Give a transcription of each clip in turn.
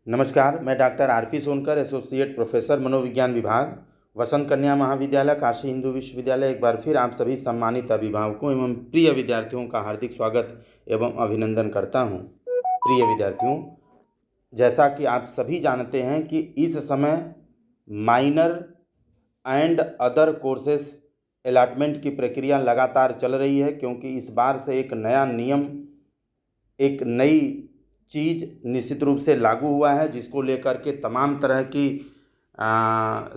नमस्कार, मैं doctor RP. Sonkar, associate professor मनोविज्ञान विभाग, वसंत कन्या महाविद्यालय, काशी हिंदू विश्वविद्यालय। एक बार फिर आप सभी सम्मानित अभिभावकों एवं प्रिय विद्यार्थियों का हार्दिक स्वागत एवं अभिनंदन करता हूं। प्रिय विद्यार्थियों, जैसा कि आप सभी जानते हैं कि इस समय minor and other courses allotment की प्रक्रिया लगातार चल रही है, क्योंकि इस बार से एक नया नियम, एक नई चीज़ निश्चित रूप से लागू हुआ है, जिसको लेकर के तमाम तरह की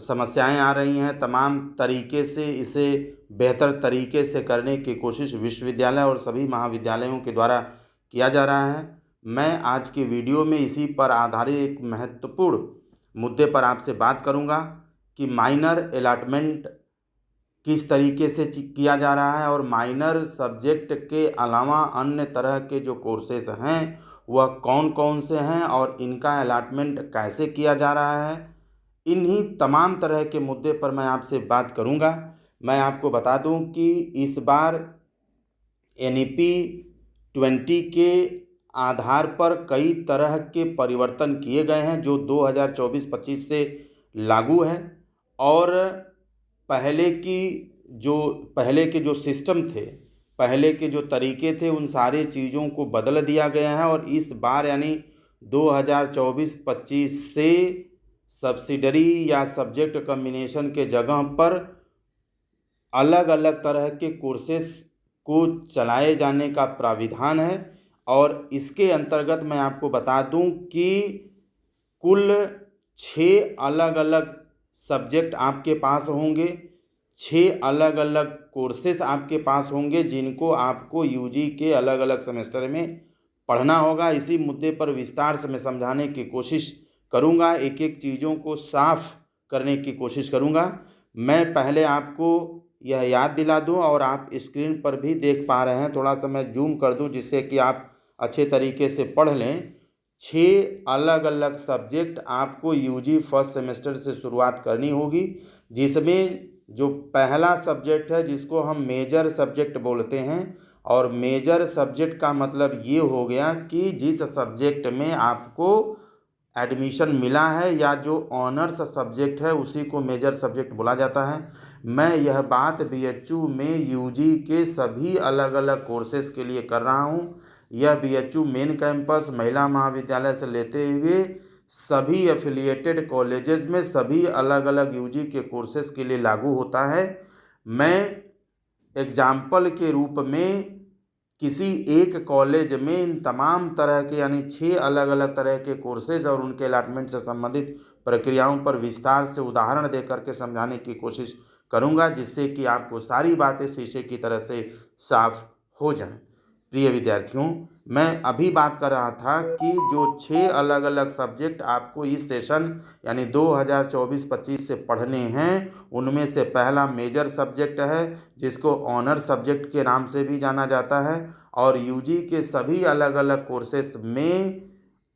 समस्याएं आ रही हैं। तमाम तरीके से इसे बेहतर तरीके से करने की कोशिश विश्वविद्यालय और सभी महाविद्यालयों के द्वारा किया जा रहा है। मैं आज की वीडियो में इसी पर आधारित एक महत्वपूर्ण मुद्दे पर आपसे बात करूंगा कि माइनर अलॉटमेंट किस तरीके से किया जा रहा है और माइनर सब्जेक्ट के अलावा अन्य तरह के जो कोर्सेज हैं वह कौन कौन से हैं और इनका अलॉटमेंट कैसे किया जा रहा है। इन्हीं तमाम तरह के मुद्दे पर मैं आपसे बात करूंगा। मैं आपको बता दूं कि इस बार NEP 20 के आधार पर कई तरह के परिवर्तन किए गए हैं जो 2024-25 से लागू है, और पहले के जो सिस्टम थे, पहले के जो तरीके थे, उन सारी चीज़ों को बदल दिया गया है। और इस बार यानी 2024-25 से सब्सिडरी या सब्जेक्ट कम्बिनेशन के जगह पर अलग अलग तरह के कोर्सेस को चलाए जाने का प्राविधान है। और इसके अंतर्गत मैं आपको बता दूं कि कुल 6 अलग अलग सब्जेक्ट आपके पास होंगे, 6 अलग अलग कोर्सेस आपके पास होंगे, जिनको आपको UG के अलग अलग सेमेस्टर में पढ़ना होगा। इसी मुद्दे पर विस्तार से मैं समझाने की कोशिश करूंगा, एक एक चीज़ों को साफ करने की कोशिश करूंगा। मैं पहले आपको यह याद दिला दूं, और आप स्क्रीन पर भी देख पा रहे हैं, थोड़ा सा मैं जूम कर दूं जिससे कि आप अच्छे तरीके से पढ़ लें। 6 अलग अलग सब्जेक्ट आपको UG फर्स्ट सेमेस्टर से शुरुआत करनी होगी, जिसमें जो पहला सब्जेक्ट है जिसको हम मेजर सब्जेक्ट बोलते हैं। और मेजर सब्जेक्ट का मतलब ये हो गया कि जिस सब्जेक्ट में आपको एडमिशन मिला है या जो ऑनर्स सब्जेक्ट है उसी को मेजर सब्जेक्ट बोला जाता है। मैं यह बात BHU में UG के सभी अलग अलग कोर्सेज के लिए कर रहा हूँ। यह BHU मेन कैंपस महिला महाविद्यालय से लेते हुए सभी एफिलिएटेड कॉलेजेस में सभी अलग अलग UG के कोर्सेज के लिए लागू होता है। मैं एग्जाम्पल के रूप में किसी एक कॉलेज में इन तमाम तरह के यानी 6 अलग अलग तरह के कोर्सेज और उनके अलॉटमेंट से संबंधित प्रक्रियाओं पर विस्तार से उदाहरण दे करके समझाने की कोशिश करूंगा, जिससे कि आपको सारी बातें शीशे की तरह से साफ हो जाएं। प्रिय विद्यार्थियों, मैं अभी बात कर रहा था कि जो 6 अलग अलग सब्जेक्ट आपको इस सेशन यानी 2024-25 से पढ़ने हैं, उनमें से पहला मेजर सब्जेक्ट है, जिसको ऑनर सब्जेक्ट के नाम से भी जाना जाता है। और UG के सभी अलग अलग कोर्सेस में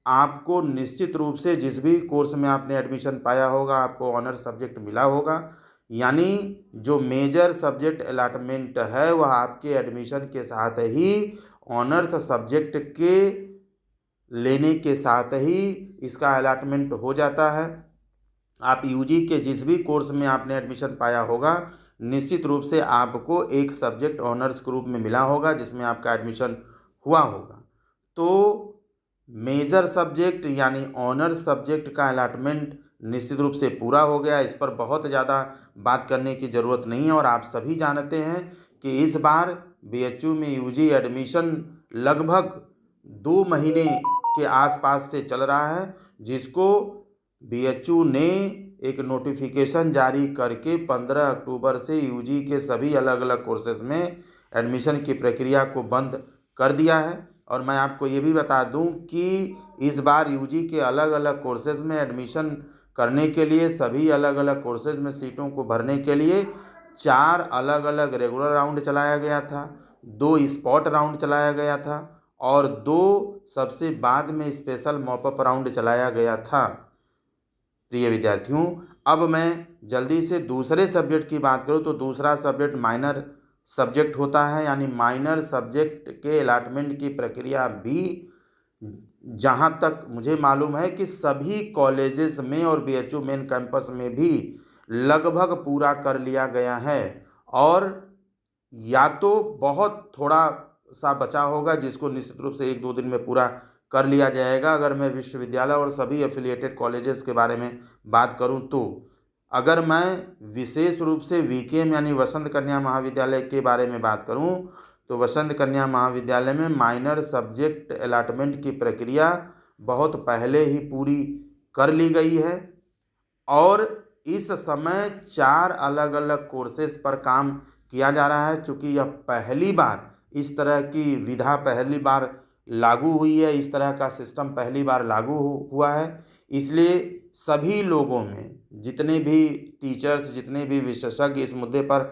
आपको निश्चित रूप से जिस भी कोर्स में आपने एडमिशन पाया होगा आपको ऑनर सब्जेक्ट मिला होगा। यानी जो मेजर सब्जेक्ट अलॉटमेंट है वह आपके एडमिशन के साथ ही ऑनर्स सब्जेक्ट के लेने के साथ ही इसका अलॉटमेंट हो जाता है। आप UG के जिस भी कोर्स में आपने एडमिशन पाया होगा, निश्चित रूप से आपको एक सब्जेक्ट ऑनर्स ग्रुप में मिला होगा जिसमें आपका एडमिशन हुआ होगा। तो मेजर सब्जेक्ट यानी ऑनर्स सब्जेक्ट का अलॉटमेंट निश्चित रूप से पूरा हो गया। इस पर बहुत ज़्यादा बात करने की ज़रूरत नहीं है, और आप सभी जानते हैं कि इस बार BHU में UG एडमिशन लगभग 2 महीने के आसपास से चल रहा है, जिसको BHU ने एक नोटिफिकेशन जारी करके 15 अक्टूबर से UG के सभी अलग अलग कोर्सेज में एडमिशन की प्रक्रिया को बंद कर दिया है। और मैं आपको ये भी बता दूं कि इस बार UG के अलग अलग कोर्सेज में एडमिशन करने के लिए, सभी अलग अलग कोर्सेज में सीटों को भरने के लिए 4 अलग अलग रेगुलर राउंड चलाया गया था, 2 स्पॉट राउंड चलाया गया था, और 2 सबसे बाद में स्पेशल मॉपअप राउंड चलाया गया था। प्रिय विद्यार्थियों, अब मैं जल्दी से दूसरे सब्जेक्ट की बात करूं तो दूसरा सब्जेक्ट माइनर सब्जेक्ट होता है। यानी माइनर सब्जेक्ट के अलॉटमेंट की प्रक्रिया भी जहाँ तक मुझे मालूम है कि सभी कॉलेजेस में और बीएचयू मेन कैंपस में भी लगभग पूरा कर लिया गया है, और या तो बहुत थोड़ा सा बचा होगा जिसको निश्चित रूप से 1-2 दिन में पूरा कर लिया जाएगा। अगर मैं विश्वविद्यालय और सभी एफिलिएटेड कॉलेजेस के बारे में बात करूं तो अगर मैं विशेष रूप से वीकेएम यानी वसंत कन्या महाविद्यालय के बारे में बात करूं तो वसंत कन्या महाविद्यालय में माइनर सब्जेक्ट अलॉटमेंट की प्रक्रिया बहुत पहले ही पूरी कर ली गई है, और इस समय 4 अलग अलग कोर्सेज पर काम किया जा रहा है। चूँकि यह पहली बार इस तरह की विधा पहली बार लागू हुई है, इस तरह का सिस्टम पहली बार लागू हुआ है, इसलिए सभी लोगों में जितने भी टीचर्स, जितने भी विशेषज्ञ इस मुद्दे पर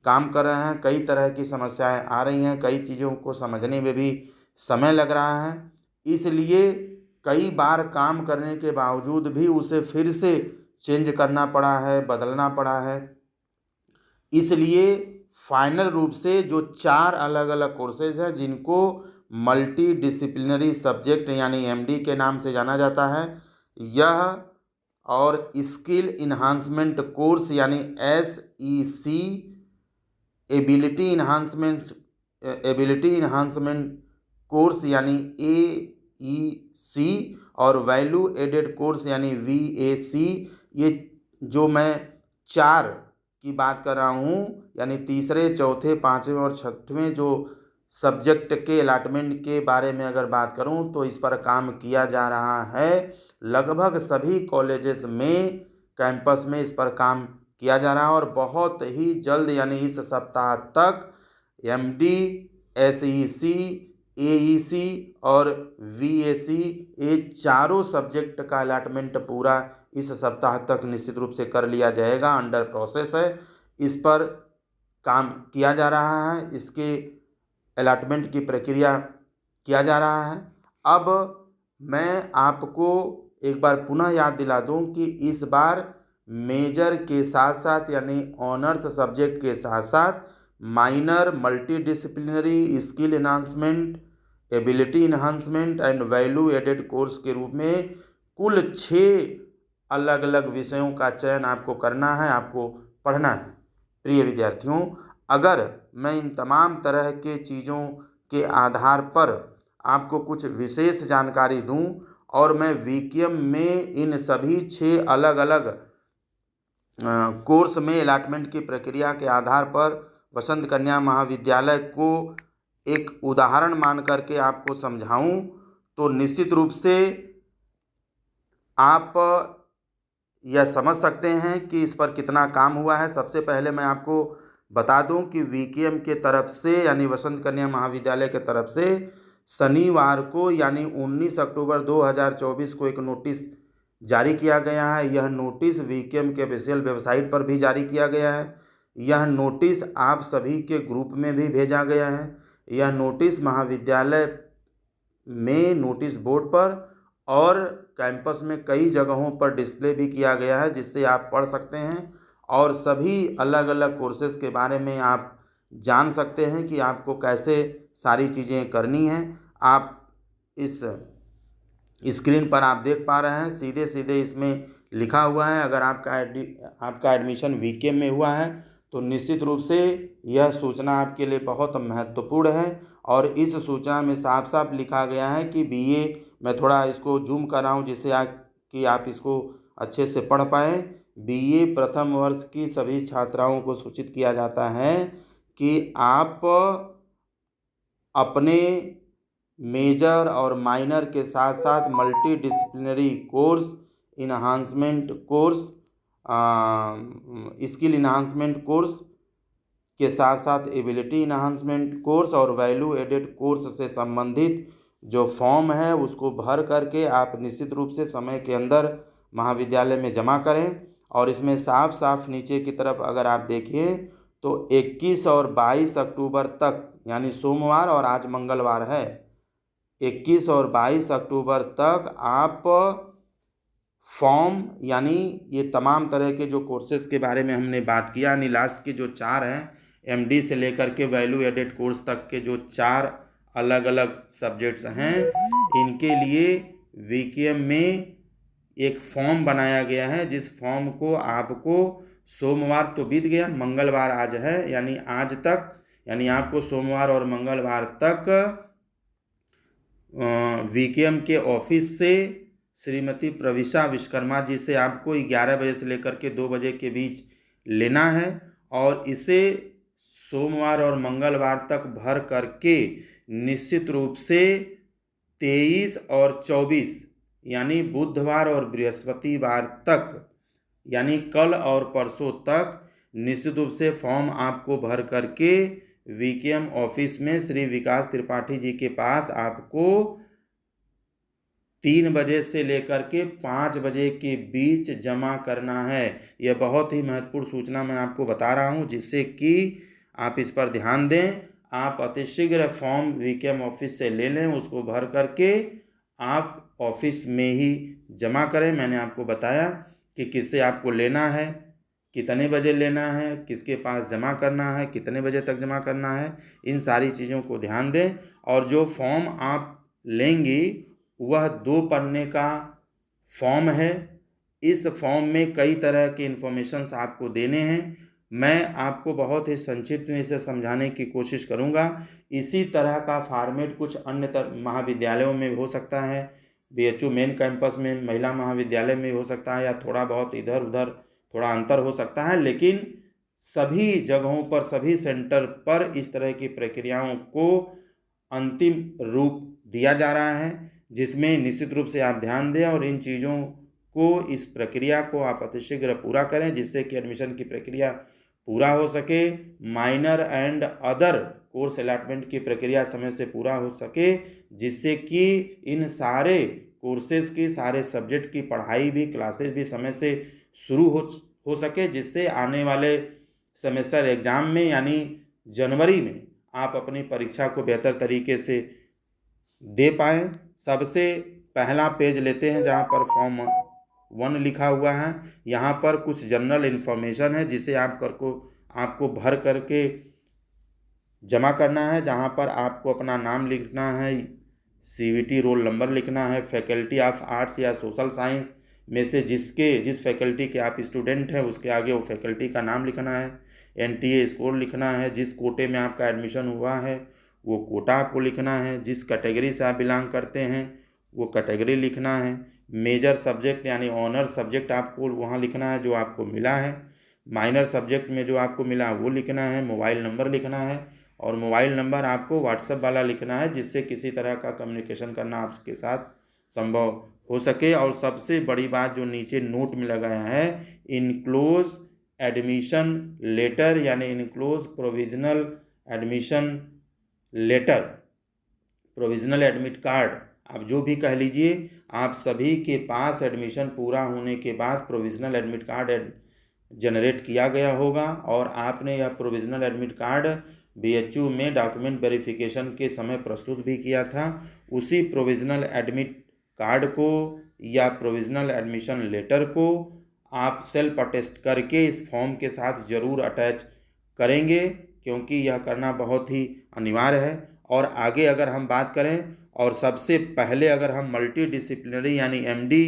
काम कर रहे हैं, कई तरह की समस्याएं आ रही हैं, कई चीज़ों को समझने में भी समय लग रहा है, इसलिए कई बार काम करने के बावजूद भी उसे फिर से चेंज करना पड़ा है, बदलना पड़ा है। इसलिए फाइनल रूप से जो 4 अलग अलग कोर्सेज हैं जिनको मल्टी डिसिप्लिनरी सब्जेक्ट यानी एमडी के नाम से जाना जाता है, यह और स्किल इन्हांसमेंट कोर्स यानी एसईसी, एबिलिटी इन्हांसमेंट कोर्स यानी एईसी, और वैल्यू एडेड कोर्स यानी वीएसी, ये जो मैं 4 की बात कर रहा हूँ, यानी तीसरे, चौथे, पाँचवें और छठवें जो सब्जेक्ट के अलॉटमेंट के बारे में अगर बात करूँ तो इस पर काम किया जा रहा है। लगभग सभी कॉलेजेस में, कैंपस में इस पर काम किया जा रहा है, और बहुत ही जल्द यानी इस सप्ताह तक एमडी, एसईसी, एईसी और वीएसी, ये चारों सब्जेक्ट का अलॉटमेंट पूरा इस सप्ताह तक निश्चित रूप से कर लिया जाएगा। अंडर प्रोसेस है, इस पर काम किया जा रहा है, इसके अलॉटमेंट की प्रक्रिया किया जा रहा है। अब मैं आपको एक बार पुनः याद दिला दूं कि इस बार मेजर के साथ साथ यानी ऑनर्स सब्जेक्ट के साथ साथ minor, multi disciplinary, skill enhancement, ability enhancement and value added course के रूप में कुल 6 अलग अलग विषयों का चयन आपको करना है, आपको पढ़ना है। प्रिय विद्यार्थियों, अगर मैं इन तमाम तरह के चीज़ों के आधार पर आपको कुछ विशेष जानकारी दूं और मैं वीकेएम में इन सभी 6 अलग अलग कोर्स में अलॉटमेंट की प्रक्रिया के आधार पर वसंत कन्या महाविद्यालय को एक उदाहरण मान करके आपको समझाऊं तो निश्चित रूप से आप यह समझ सकते हैं कि इस पर कितना काम हुआ है। सबसे पहले मैं आपको बता दूं कि वीकेएम के तरफ से यानी वसंत कन्या महाविद्यालय के तरफ से शनिवार को यानी 19 अक्टूबर 2024 को एक नोटिस जारी किया गया है। यह नोटिस वीकेएम के ऑफिशियल वेबसाइट पर भी जारी किया गया है। यह नोटिस आप सभी के ग्रुप में भी भेजा गया है। यह नोटिस महाविद्यालय में नोटिस बोर्ड पर और कैंपस में कई जगहों पर डिस्प्ले भी किया गया है, जिससे आप पढ़ सकते हैं और सभी अलग अलग कोर्सेज़ के बारे में आप जान सकते हैं कि आपको कैसे सारी चीज़ें करनी हैं। आप इस स्क्रीन पर आप देख पा रहे हैं, सीधे सीधे इसमें लिखा हुआ है। अगर आपका एडमिशन वीकेएम में हुआ है तो निश्चित रूप से यह सूचना आपके लिए बहुत महत्वपूर्ण है, और इस सूचना में साफ साफ लिखा गया है कि बीए, मैं थोड़ा इसको जूम कर रहा हूँ जिससे कि आप इसको अच्छे से पढ़ पाएँ। बीए प्रथम वर्ष की सभी छात्राओं को सूचित किया जाता है कि आप अपने मेजर और माइनर के साथ साथ multi disciplinary course, enhancement course, skill enhancement course के साथ साथ एबिलिटी इन्हांसमेंट कोर्स और वैल्यू एडेड कोर्स से संबंधित जो फॉर्म है उसको भर करके आप निश्चित रूप से समय के अंदर महाविद्यालय में जमा करें। और इसमें साफ साफ नीचे की तरफ अगर आप देखें तो 21 और 22 अक्टूबर तक यानी सोमवार और आज मंगलवार है, 21 और 22 अक्टूबर तक आप फॉर्म यानी ये तमाम तरह के जो कोर्सेज़ के बारे में हमने बात किया, यानी लास्ट के जो 4 हैं, एमडी से लेकर के वैल्यू एडेड कोर्स तक के जो 4 अलग अलग सब्जेक्ट्स हैं, इनके लिए वीकेएम में एक फॉर्म बनाया गया है, जिस फॉर्म को आपको सोमवार तो बीत गया, मंगलवार आज है, यानी आज तक, यानी आपको सोमवार और मंगलवार तक वीकेएम के ऑफिस से श्रीमती प्रविशा विश्वकर्मा जी से आपको 11 बजे से लेकर के 2 बजे के बीच लेना है और इसे सोमवार और मंगलवार तक भर करके निश्चित रूप से 23 और 24 यानी बुधवार और बृहस्पतिवार तक, यानी कल और परसों तक निश्चित रूप से फॉर्म आपको भर करके वीकेएम ऑफिस में श्री विकास त्रिपाठी जी के पास आपको 3 बजे से लेकर के 5 बजे के बीच जमा करना है। यह बहुत ही महत्वपूर्ण सूचना मैं आपको बता रहा हूं, जिससे कि आप इस पर ध्यान दें। आप अतिशीघ्र फॉर्म वीकेएम ऑफिस से ले लें, उसको भर करके आप ऑफिस में ही जमा करें। मैंने आपको बताया कि किससे आपको लेना है, कितने बजे लेना है, किसके पास जमा करना है, कितने बजे तक जमा करना है, इन सारी चीज़ों को ध्यान दें। और जो फॉर्म आप लेंगी वह 2 पन्ने का फॉर्म है। इस फॉर्म में कई तरह के इन्फॉर्मेशंस आपको देने हैं। मैं आपको बहुत ही संक्षिप्त में इसे समझाने की कोशिश करूंगा। इसी तरह का फॉर्मेट कुछ अन्य महाविद्यालयों में हो सकता है, बीएचयू मेन कैंपस में, महिला महाविद्यालय में हो सकता है, या थोड़ा बहुत इधर उधर थोड़ा अंतर हो सकता है, लेकिन सभी जगहों पर, सभी सेंटर पर इस तरह की प्रक्रियाओं को अंतिम रूप दिया जा रहा है, जिसमें निश्चित रूप से आप ध्यान दें और इन चीज़ों को, इस प्रक्रिया को आप अतिशीघ्र पूरा करें, जिससे कि एडमिशन की प्रक्रिया पूरा हो सके, minor and other course allotment की प्रक्रिया समय से पूरा हो सके, जिससे कि इन सारे कोर्सेज की, सारे सब्जेक्ट की पढ़ाई भी, क्लासेज भी समय से शुरू हो सके, जिससे आने वाले सेमेस्टर एग्ज़ाम में यानी जनवरी में आप अपनी परीक्षा को बेहतर तरीके से दे पाएँ। सबसे पहला पेज लेते हैं जहाँ पर फॉर्म 1 लिखा हुआ है। यहाँ पर कुछ जनरल इन्फॉर्मेशन है जिसे आपको भर करके जमा करना है, जहाँ पर आपको अपना नाम लिखना है, सीवीटी रोल नंबर लिखना है, फैकल्टी ऑफ आर्ट्स या सोशल साइंस में से जिस फैकल्टी के आप स्टूडेंट हैं उसके आगे वो फैकल्टी का नाम लिखना है, एनटीए स्कोर लिखना है, जिस कोटे में आपका एडमिशन हुआ है वो कोटा आपको लिखना है, जिस कैटेगरी से आप बिलोंग करते हैं वो कैटेगरी लिखना है, मेजर सब्जेक्ट यानी ऑनर सब्जेक्ट आपको वहाँ लिखना है जो आपको मिला है, माइनर सब्जेक्ट में जो आपको मिला वो लिखना है, मोबाइल नंबर लिखना है, और मोबाइल नंबर आपको व्हाट्सएप वाला लिखना है जिससे किसी तरह का कम्युनिकेशन करना आपके साथ संभव हो सके। और सबसे बड़ी बात जो नीचे नोट में लगाया है, इनक्लोज एडमिशन लेटर यानी enclose provisional admission letter, provisional admit card, आप जो भी कह लीजिए, आप सभी के पास एडमिशन पूरा होने के बाद प्रोविजनल एडमिट कार्ड जनरेट किया गया होगा और आपने यह प्रोविजनल एडमिट कार्ड बीएचयू में डॉक्यूमेंट वेरिफिकेशन के समय प्रस्तुत भी किया था। उसी प्रोविजनल एडमिट कार्ड को या प्रोविजनल एडमिशन लेटर को आप सेल्फ अटेस्ट करके इस फॉर्म के साथ ज़रूर अटैच करेंगे, क्योंकि यह करना बहुत ही अनिवार्य है। और आगे अगर हम बात करें, और सबसे पहले अगर हम मल्टी डिसिप्लिनरी यानी एमडी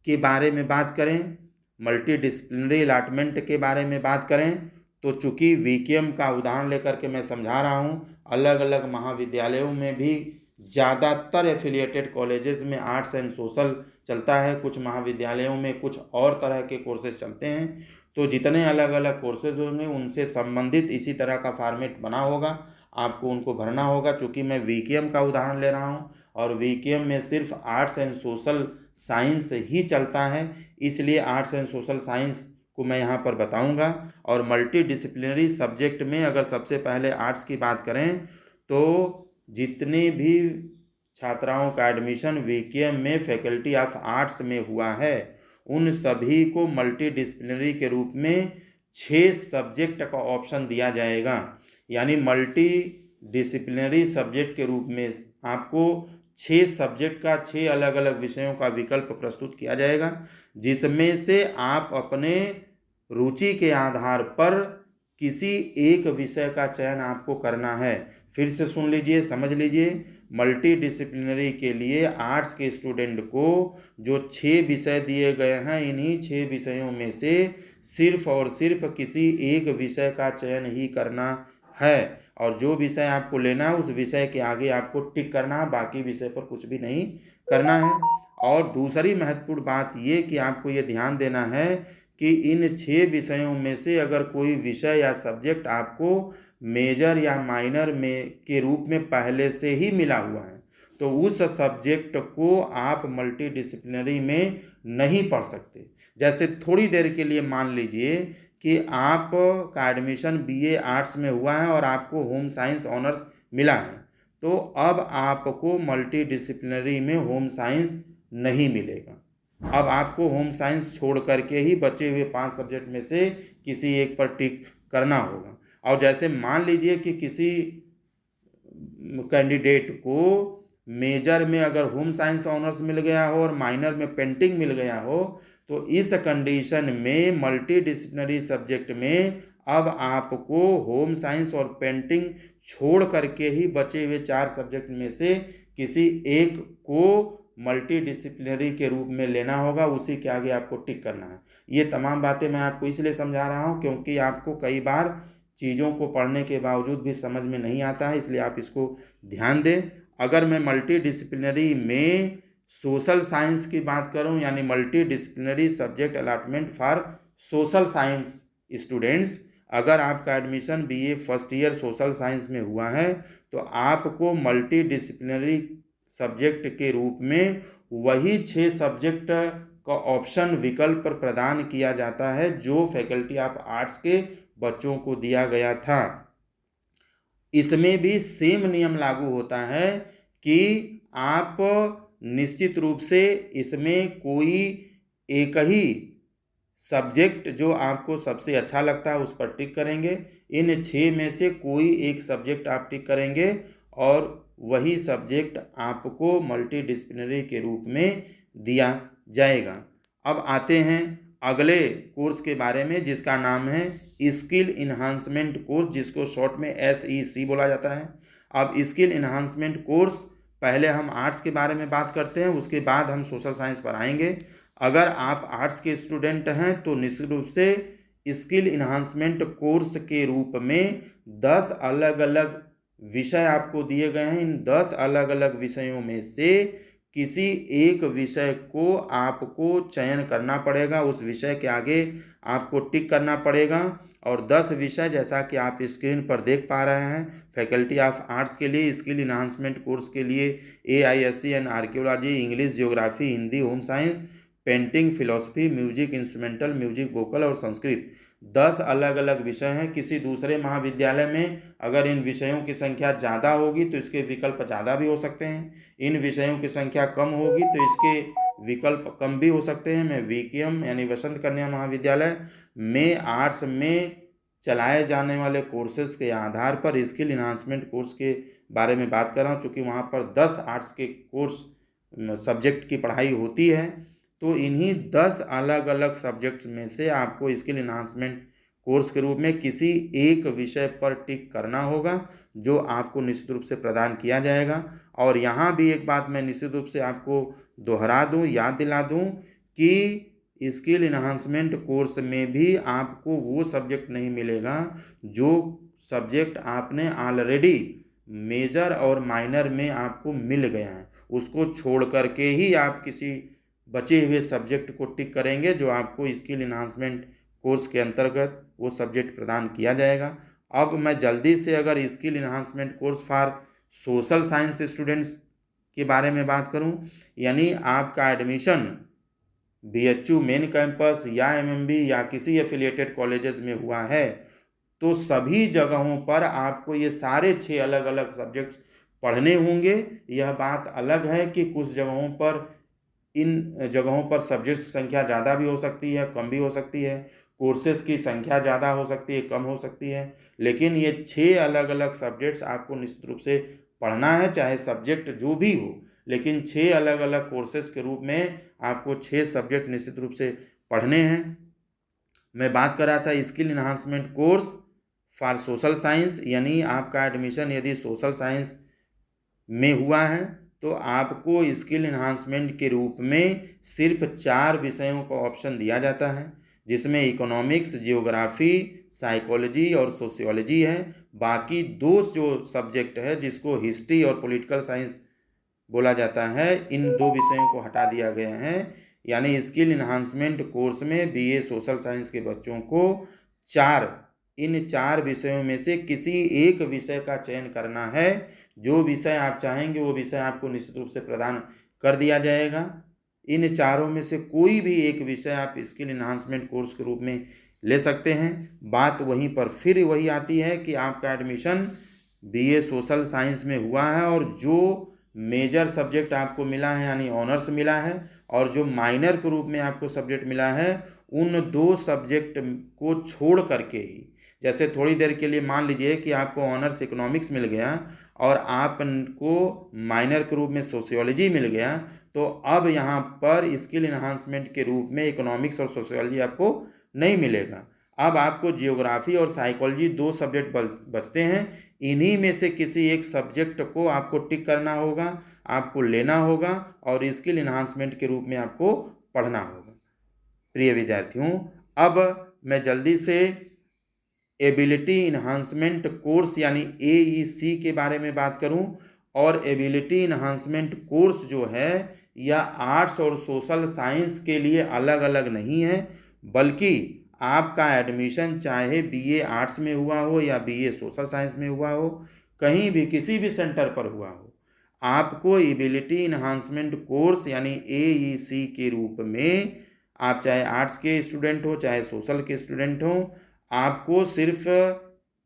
के बारे में बात करें, मल्टी डिसिप्लिनरी अलॉटमेंट के बारे में बात करें, तो चूँकि वीकेएम का उदाहरण लेकर के मैं समझा रहा हूँ, अलग अलग महाविद्यालयों में भी ज़्यादातर एफिलिएटेड कॉलेजेस में आर्ट्स एंड सोशल चलता है, कुछ महाविद्यालयों में कुछ और तरह के कोर्सेज चलते हैं। तो जितने अलग अलग कोर्सेज होंगे उनसे संबंधित इसी तरह का फॉर्मेट बना होगा, आपको उनको भरना होगा। चूँकि मैं वीकेएम का उदाहरण ले रहा हूँ और वीकेएम में सिर्फ आर्ट्स एंड सोशल साइंस ही चलता है, इसलिए आर्ट्स एंड सोशल साइंस को मैं यहाँ पर बताऊँगा। और मल्टी डिसिप्लिनरी सब्जेक्ट में अगर सबसे पहले आर्ट्स की बात करें, तो जितने भी छात्राओं का एडमिशन वीकेएम में फैकल्टी ऑफ आर्ट्स में हुआ है उन सभी को मल्टी डिसिप्लिनरी के रूप में 6 सब्जेक्ट का ऑप्शन दिया जाएगा, यानी मल्टी डिसिप्लिनरी सब्जेक्ट के रूप में आपको 6 सब्जेक्ट का 6 अलग अलग विषयों का विकल्प प्रस्तुत किया जाएगा, जिसमें से आप अपने रुचि के आधार पर किसी एक विषय का चयन आपको करना है। फिर से सुन लीजिए, समझ लीजिए। मल्टी डिसिप्लिनरी के लिए आर्ट्स के स्टूडेंट को जो 6 विषय दिए गए हैं, इन्हीं 6 विषयों में से सिर्फ और सिर्फ किसी एक विषय का चयन ही करना है, और जो विषय आपको लेना है उस विषय के आगे आपको टिक करना है, बाकी विषय पर कुछ भी नहीं करना है। और दूसरी महत्वपूर्ण बात ये कि आपको ये ध्यान देना है कि इन 6 विषयों में से अगर कोई विषय या सब्जेक्ट आपको मेजर या माइनर में के रूप में पहले से ही मिला हुआ है, तो उस सब्जेक्ट को आप मल्टी डिसिप्लिनरी में नहीं पढ़ सकते। जैसे थोड़ी देर के लिए मान लीजिए कि आप का एडमिशन बीए आर्ट्स में हुआ है और आपको होम साइंस ऑनर्स मिला है, तो अब आपको मल्टी डिसिप्लिनरी में होम साइंस नहीं मिलेगा। अब आपको होम साइंस छोड़ करके ही बचे हुए 5 सब्जेक्ट में से किसी एक पर टिक करना होगा। और जैसे मान लीजिए कि किसी कैंडिडेट को मेजर में अगर होम साइंस ऑनर्स मिल गया हो और माइनर में पेंटिंग मिल गया हो, तो इस कंडीशन में मल्टी डिसिप्लिनरी सब्जेक्ट में अब आपको होम साइंस और पेंटिंग छोड़ करके ही बचे हुए 4 सब्जेक्ट में से किसी एक को मल्टी डिसिप्लिनरी के रूप में लेना होगा, उसी के आगे आपको टिक करना है। ये तमाम बातें मैं आपको इसलिए समझा रहा हूँ क्योंकि आपको कई बार चीज़ों को पढ़ने के बावजूद भी समझ में नहीं आता है, इसलिए आप इसको ध्यान दें। अगर मैं मल्टी डिसिप्लिनरी में सोशल साइंस की बात करूं, यानी multi disciplinary subject allotment for social science students, अगर आपका admission BA first year social science में हुआ है, तो आपको मल्टी डिसिप्लिनरी सब्जेक्ट के रूप में वही 6 सब्जेक्ट का ऑप्शन विकल्प पर प्रदान किया जाता है जो फैकल्टी ऑफ आर्ट्स के बच्चों को दिया गया था। इसमें भी सेम नियम लागू होता है कि आप निश्चित रूप से इसमें कोई एक ही सब्जेक्ट जो आपको सबसे अच्छा लगता है उस पर टिक करेंगे। इन 6 में से कोई एक सब्जेक्ट आप टिक करेंगे और वही सब्जेक्ट आपको मल्टी डिसिप्लिनरी के रूप में दिया जाएगा। अब आते हैं अगले कोर्स के बारे में, जिसका नाम है स्किल इन्हांसमेंट कोर्स, जिसको शॉर्ट में SEC बोला जाता है। अब स्किल इन्हांसमेंट कोर्स पहले हम आर्ट्स के बारे में बात करते हैं, उसके बाद हम सोशल साइंस पर आएंगे। अगर आप आर्ट्स के स्टूडेंट हैं तो निश्चित रूप से स्किल इन्हांसमेंट कोर्स के रूप में 10 अलग अलग विषय आपको दिए गए हैं। इन 10 अलग अलग विषयों में से किसी एक विषय को आपको चयन करना पड़ेगा, उस विषय के आगे आपको टिक करना पड़ेगा। और 10 विषय जैसा कि आप स्क्रीन पर देख पा रहे हैं, फैकल्टी ऑफ आर्ट्स के लिए स्किल इन्हांसमेंट कोर्स के लिए AISC and archaeology, English, geography, Hindi, home science, painting, philosophy, music, instrumental music, vocal और संस्कृत, 10 अलग अलग विषय हैं। किसी दूसरे महाविद्यालय में अगर इन विषयों की संख्या ज़्यादा होगी तो इसके विकल्प ज़्यादा भी हो सकते हैं, इन विषयों की संख्या कम होगी तो इसके विकल्प कम भी हो सकते हैं। मैं VKM यानी वसंत कन्या महाविद्यालय में आर्ट्स में चलाए जाने वाले कोर्सेज के आधार पर स्किल इन्हांसमेंट कोर्स के बारे में बात कर रहा हूँ, चूँकि वहाँ पर 10 आर्ट्स के कोर्स सब्जेक्ट की पढ़ाई होती है। तो इन्हीं 10 अलग अलग सब्जेक्ट्स में से आपको स्किल इन्हांसमेंट कोर्स के रूप में किसी एक विषय पर टिक करना होगा, जो आपको निश्चित रूप से प्रदान किया जाएगा। और यहाँ भी एक बात मैं निश्चित रूप से आपको दोहरा दूँ, याद दिला दूँ कि स्किल इन्हांसमेंट कोर्स में भी आपको वो सब्जेक्ट नहीं मिलेगा जो सब्जेक्ट आपने ऑलरेडी मेजर और माइनर में आपको मिल गया है, उसको छोड़ करके ही आप किसी बचे हुए सब्जेक्ट को टिक करेंगे जो आपको स्किल इन्हांसमेंट कोर्स के अंतर्गत वो सब्जेक्ट प्रदान किया जाएगा। अब मैं जल्दी से अगर skill enhancement course for social science students के बारे में बात करूं, यानी आपका एडमिशन BHU मेन कैंपस या MMB या किसी एफिलिएटेड कॉलेजेस में हुआ है, तो सभी जगहों पर आपको ये सारे 6 अलग अलग सब्जेक्ट्स पढ़ने होंगे। यह बात अलग है कि कुछ जगहों पर इन जगहों पर सब्जेक्ट संख्या ज़्यादा भी हो सकती है, कम भी हो सकती है, कोर्सेज की संख्या ज़्यादा हो सकती है, कम हो सकती है, लेकिन ये 6 अलग अलग सब्जेक्ट्स आपको निश्चित रूप से पढ़ना है, चाहे सब्जेक्ट जो भी हो, लेकिन 6 अलग अलग कोर्सेज के रूप में आपको 6 सब्जेक्ट निश्चित रूप से पढ़ने हैं। मैं बात कर रहा था skill enhancement course for social science, यानी आपका एडमिशन यदि सोशल साइंस में हुआ है तो आपको स्किल इन्हांसमेंट के रूप में सिर्फ 4 विषयों का ऑप्शन दिया जाता है, जिसमें इकोनॉमिक्स, जियोग्राफी, साइकोलॉजी और सोशियोलॉजी है। बाकी 2 जो सब्जेक्ट है जिसको हिस्ट्री और पॉलिटिकल साइंस बोला जाता है, इन 2 विषयों को हटा दिया गया है। यानी स्किल इन्हांसमेंट कोर्स में बीए सोशल साइंस के बच्चों को 4 विषयों में से किसी एक विषय का चयन करना है। जो विषय आप चाहेंगे वो विषय आपको निश्चित रूप से प्रदान कर दिया जाएगा। इन चारों में से कोई भी एक विषय आप स्किल इन्हांसमेंट कोर्स के रूप में ले सकते हैं। बात वहीं पर फिर वही आती है कि आपका एडमिशन बीए सोशल साइंस में हुआ है और जो मेजर सब्जेक्ट आपको मिला है यानी ऑनर्स मिला है और जो माइनर के रूप में आपको सब्जेक्ट मिला है, उन 2 सब्जेक्ट को छोड़ करके ही, जैसे थोड़ी देर के लिए मान लीजिए कि आपको ऑनर्स इकोनॉमिक्स मिल गया और आपको माइनर के रूप में सोशियोलॉजी मिल गया, तो अब यहाँ पर स्किल इन्हांसमेंट के रूप में इकोनॉमिक्स और सोशियोलॉजी आपको नहीं मिलेगा। अब आपको जियोग्राफी और साइकोलॉजी 2 सब्जेक्ट बचते हैं। इन्हीं में से किसी एक सब्जेक्ट को आपको टिक करना होगा, आपको लेना होगा और स्किल इन्हांसमेंट के रूप में आपको पढ़ना होगा। प्रिय विद्यार्थियों, अब मैं जल्दी से एबिलिटी इन्हांसमेंट कोर्स यानी AEC के बारे में बात करूं। और एबिलिटी इन्हांसमेंट कोर्स जो है यह आर्ट्स और सोशल साइंस के लिए अलग अलग नहीं है, बल्कि आपका एडमिशन चाहे बीए आर्ट्स में हुआ हो या बीए सोशल साइंस में हुआ हो, कहीं भी किसी भी सेंटर पर हुआ हो, आपको एबिलिटी इन्हांसमेंट कोर्स यानी AEC के रूप में, आप चाहे आर्ट्स के स्टूडेंट हो चाहे सोशल के स्टूडेंट हो, आपको सिर्फ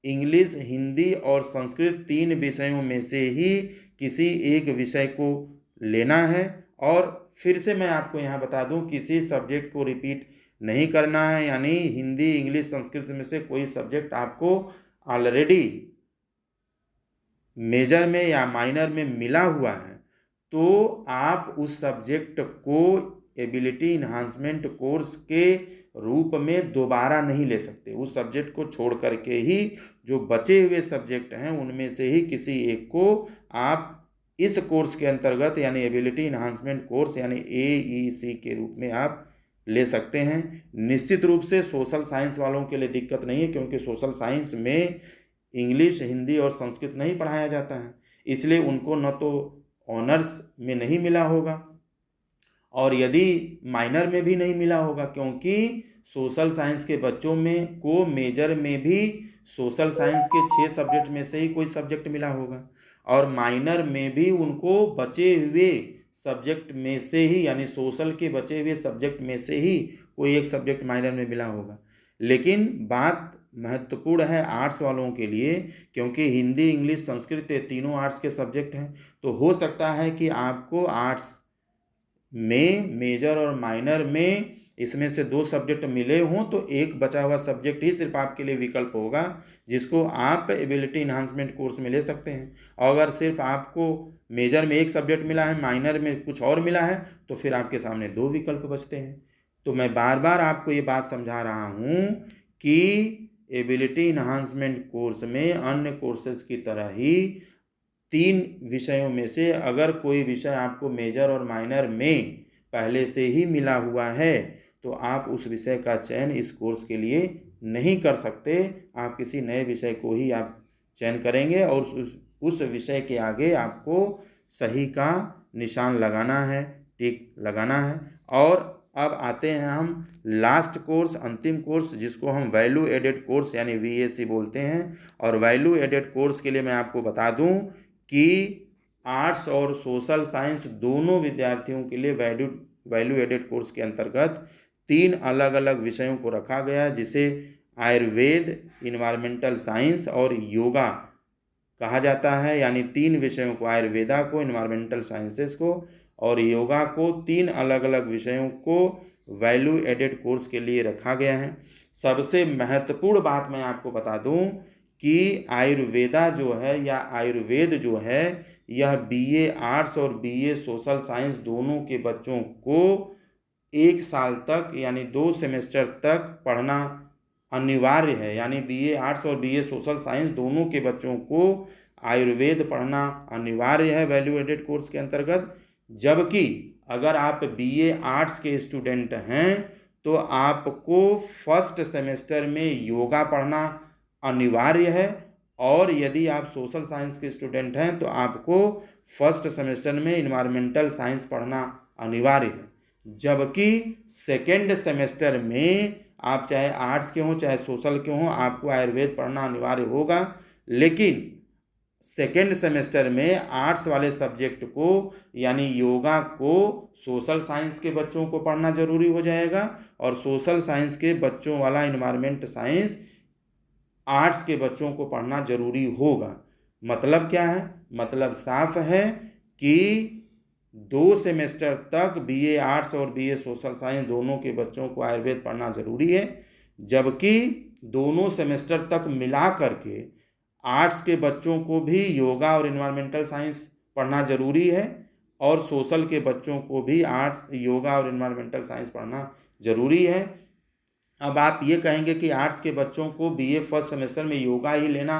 इंग्लिश, हिंदी और संस्कृत 3 विषयों में से ही किसी एक विषय को लेना है। और फिर से मैं आपको यहाँ बता दूँ, किसी सब्जेक्ट को रिपीट नहीं करना है, यानी हिंदी, इंग्लिश, संस्कृत में से कोई सब्जेक्ट आपको ऑलरेडी मेजर में या माइनर में मिला हुआ है तो आप उस सब्जेक्ट को एबिलिटी इन्हांसमेंट कोर्स के रूप में दोबारा नहीं ले सकते। उस सब्जेक्ट को छोड़ करके ही जो बचे हुए सब्जेक्ट हैं उनमें से ही किसी एक को आप इस कोर्स के अंतर्गत यानी एबिलिटी इन्हांसमेंट कोर्स यानी AEC के रूप में आप ले सकते हैं। निश्चित रूप से सोशल साइंस वालों के लिए दिक्कत नहीं है, क्योंकि सोशल साइंस में इंग्लिश, हिंदी और संस्कृत नहीं पढ़ाया जाता है, इसलिए उनको न तो ऑनर्स में नहीं मिला होगा और यदि माइनर में भी नहीं मिला होगा, क्योंकि सोशल साइंस के बच्चों में को मेजर में भी सोशल साइंस के 6 सब्जेक्ट में से ही कोई सब्जेक्ट मिला होगा और माइनर में भी उनको बचे हुए सब्जेक्ट में से ही यानी सोशल के बचे हुए सब्जेक्ट में से ही कोई एक सब्जेक्ट माइनर में मिला होगा। लेकिन बात महत्वपूर्ण है आर्ट्स वालों के लिए, क्योंकि हिंदी, इंग्लिश, संस्कृत ये तीनों आर्ट्स के सब्जेक्ट हैं। तो हो सकता है कि आपको आर्ट्स में मेजर और माइनर में इसमें से 2 सब्जेक्ट मिले हों तो एक बचा हुआ सब्जेक्ट ही सिर्फ आपके लिए विकल्प होगा, जिसको आप एबिलिटी इन्हांसमेंट कोर्स में ले सकते हैं। और अगर सिर्फ आपको मेजर में एक सब्जेक्ट मिला है, माइनर में कुछ और मिला है, तो फिर आपके सामने 2 विकल्प बचते हैं। तो मैं बार बार आपको ये बात समझा रहा हूँ कि एबिलिटी इन्हांसमेंट कोर्स में अन्य कोर्सेज की तरह ही 3 विषयों में से अगर कोई विषय आपको मेजर और माइनर में पहले से ही मिला हुआ है तो आप उस विषय का चयन इस कोर्स के लिए नहीं कर सकते। आप किसी नए विषय को ही आप चयन करेंगे और उस विषय के आगे आपको सही का निशान लगाना है, टिक लगाना है। और अब आते हैं हम लास्ट कोर्स, अंतिम कोर्स, जिसको हम वैल्यू एडेड कोर्स यानी VAC बोलते हैं। और वैल्यू एडेड कोर्स के लिए मैं आपको बता दूं कि आर्ट्स और सोशल साइंस दोनों विद्यार्थियों के लिए वैल्यू एडेड कोर्स के अंतर्गत 3 अलग अलग विषयों को रखा गया, जिसे आयुर्वेद, इन्वायरमेंटल साइंस और योगा कहा जाता है। यानी 3 विषयों को, आयुर्वेदा को, इन्वायरमेंटल साइंसेस को और योगा को, 3 अलग अलग विषयों को वैल्यू एडेड कोर्स के लिए रखा गया है। सबसे महत्वपूर्ण बात मैं आपको बता दूं कि आयुर्वेदा जो है या आयुर्वेद जो है यह BA आर्ट्स और BA सोशल साइंस दोनों के बच्चों को 1 साल तक यानी 2 सेमेस्टर तक पढ़ना अनिवार्य है, यानी बीए आर्ट्स और बीए सोशल साइंस दोनों के बच्चों को आयुर्वेद पढ़ना अनिवार्य है वैल्यू एडेड कोर्स के अंतर्गत। जबकि अगर आप बीए आर्ट्स के स्टूडेंट हैं तो आपको फर्स्ट सेमेस्टर में योगा पढ़ना अनिवार्य है, और यदि आप सोशल साइंस के स्टूडेंट हैं तो आपको फर्स्ट सेमेस्टर में इन्वायरमेंटल साइंस पढ़ना अनिवार्य है। जबकि सेकेंड सेमेस्टर में आप चाहे आर्ट्स के हों चाहे सोशल के हों, आपको आयुर्वेद पढ़ना अनिवार्य होगा। लेकिन सेकेंड सेमेस्टर में आर्ट्स वाले सब्जेक्ट को यानी योगा को सोशल साइंस के बच्चों को पढ़ना जरूरी हो जाएगा, और सोशल साइंस के बच्चों वाला इन्वायरमेंट साइंस आर्ट्स के बच्चों को पढ़ना जरूरी होगा। मतलब क्या है? मतलब साफ है कि 2 सेमेस्टर तक बीए आर्ट्स और बीए सोशल साइंस दोनों के बच्चों को आयुर्वेद पढ़ना जरूरी है, जबकि दोनों सेमेस्टर तक मिला करके आर्ट्स के बच्चों को भी योगा और इन्वायरमेंटल साइंस पढ़ना जरूरी है, और सोशल के बच्चों को भी आर्ट्स योगा और इन्वायरमेंटल साइंस पढ़ना जरूरी है। अब आप ये कहेंगे कि आर्ट्स के बच्चों को बीए फर्स्ट सेमेस्टर में योगा ही लेना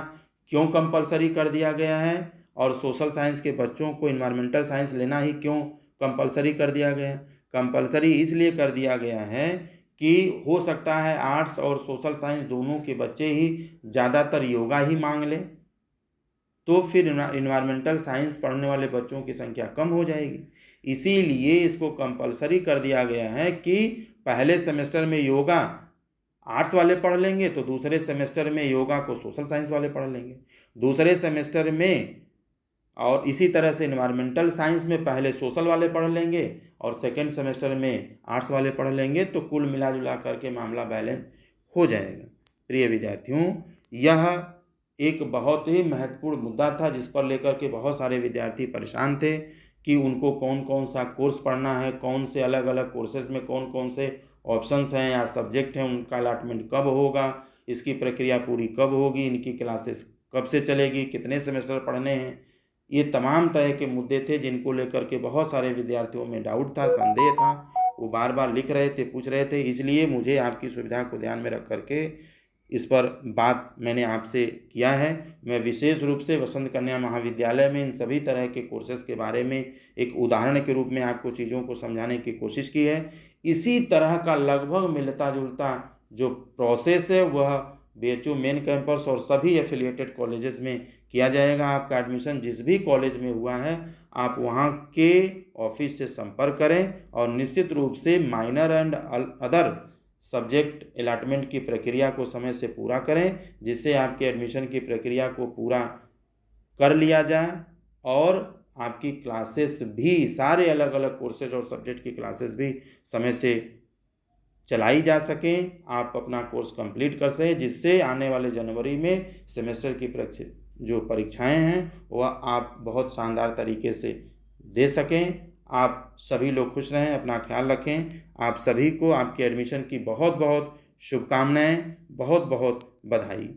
क्यों कंपलसरी कर दिया गया है, और सोशल साइंस के बच्चों को इन्वायरमेंटल साइंस लेना ही क्यों कंपलसरी कर दिया गया है? कंपलसरी इसलिए कर दिया गया है कि हो सकता है आर्ट्स और सोशल साइंस दोनों के बच्चे ही ज़्यादातर योगा ही मांग लें, तो फिर इन्वायरमेंटल साइंस पढ़ने वाले बच्चों की संख्या कम हो जाएगी। इसीलिए इसको कंपलसरी कर दिया गया है कि पहले सेमेस्टर में योगा आर्ट्स वाले पढ़ लेंगे तो दूसरे सेमेस्टर में योगा को सोशल साइंस वाले पढ़ लेंगे, दूसरे सेमेस्टर में और इसी तरह से इन्वायरमेंटल साइंस में पहले सोशल वाले पढ़ लेंगे और सेकेंड सेमेस्टर में आर्ट्स वाले पढ़ लेंगे, तो कुल मिला जुला करके मामला बैलेंस हो जाएगा। प्रिय विद्यार्थियों, यह एक बहुत ही महत्वपूर्ण मुद्दा था जिस पर लेकर के बहुत सारे विद्यार्थी परेशान थे कि उनको कौन कौन सा कोर्स पढ़ना है, कौन से अलग अलग कोर्सेज में कौन कौन से ऑप्शंस हैं या सब्जेक्ट हैं, उनका अलॉटमेंट कब होगा, इसकी प्रक्रिया पूरी कब होगी, इनकी क्लासेस कब से चलेगी, कितने सेमेस्टर पढ़ने हैं। ये तमाम तरह के मुद्दे थे जिनको लेकर के बहुत सारे विद्यार्थियों में डाउट था, संदेह था, वो बार बार लिख रहे थे, पूछ रहे थे। इसलिए मुझे आपकी सुविधा को ध्यान में रख करके इस पर बात मैंने आपसे किया है। मैं विशेष रूप से वसंत कन्या महाविद्यालय में इन सभी तरह के कोर्सेज़ के बारे में एक उदाहरण के रूप में आपको चीज़ों को समझाने की कोशिश की है। इसी तरह का लगभग मिलता जुलता जो प्रोसेस है वह बीएचयू मेन कैंपस और सभी एफिलिएटेड कॉलेजेस में किया जाएगा। आपका एडमिशन जिस भी कॉलेज में हुआ है आप वहाँ के ऑफिस से संपर्क करें और निश्चित रूप से minor and other subject allotment की प्रक्रिया को समय से पूरा करें, जिससे आपके एडमिशन की प्रक्रिया को पूरा कर लिया जाए और आपकी क्लासेस भी सारे अलग अलग कोर्सेज और सब्जेक्ट की क्लासेस भी समय से चलाई जा सकें, आप अपना कोर्स कंप्लीट कर सकें, जिससे आने वाले जनवरी में सेमेस्टर की जो परीक्षाएं हैं वह आप बहुत शानदार तरीके से दे सकें। आप सभी लोग खुश रहें, अपना ख्याल रखें। आप सभी को आपके एडमिशन की बहुत बहुत शुभकामनाएं, बहुत बहुत बधाई।